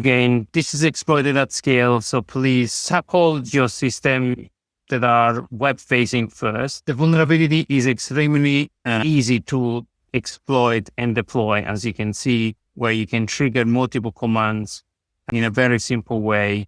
again, this is exploited at scale. So please tackle your system that are web facing first. The vulnerability is extremely easy to exploit and deploy, as you can see, where you can trigger multiple commands in a very simple way.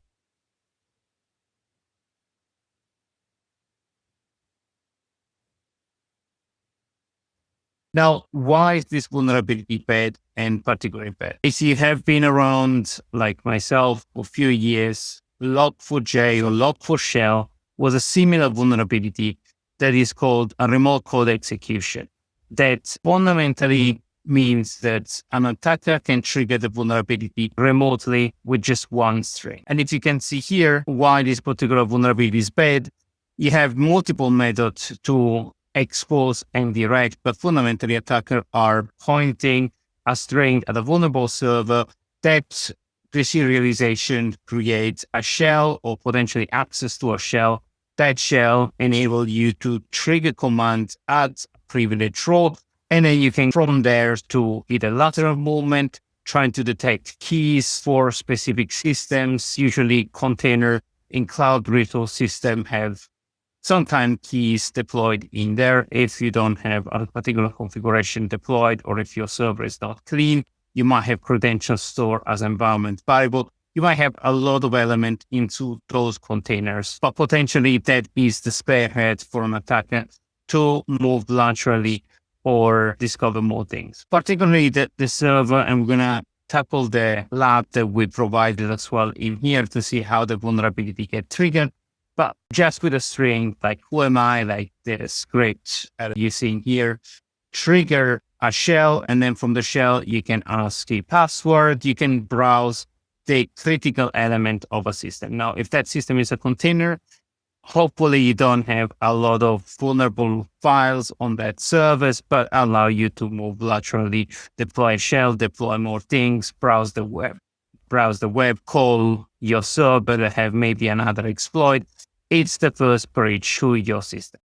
Now, why is this vulnerability bad and particularly bad? If you have been around, like myself, for a few years, log4j or log4shell was a similar vulnerability that is called a remote code execution. That fundamentally means that an attacker can trigger the vulnerability remotely with just one string. And if you can see here why this particular vulnerability is bad, you have multiple methods to expose and direct, but fundamentally attackers are pointing a string at a vulnerable server. That deserialization creates a shell or potentially access to a shell. That shell enables you to trigger commands at a privileged role, and then you can from there to either lateral movement, trying to detect keys for specific systems. Usually container in cloud resource system have sometimes keys deployed in there. If you don't have a particular configuration deployed, or if your server is not clean, you might have credentials stored as environment variable. You might have a lot of elements into those containers, but potentially that is the spearhead for an attacker to move laterally or discover more things. Particularly the server, and we're going to tackle the lab that we provided as well in here to see how the vulnerability gets triggered. But just with a string, like who am I, like the script you're seeing here, trigger a shell, and then from the shell, you can ask the password, you can browse the critical element of a system. Now, if that system is a container, hopefully you don't have a lot of vulnerable files on that service, but allow you to move laterally, deploy a shell, deploy more things, browse the web, call your server that have maybe another exploit. It's the first breach to your system.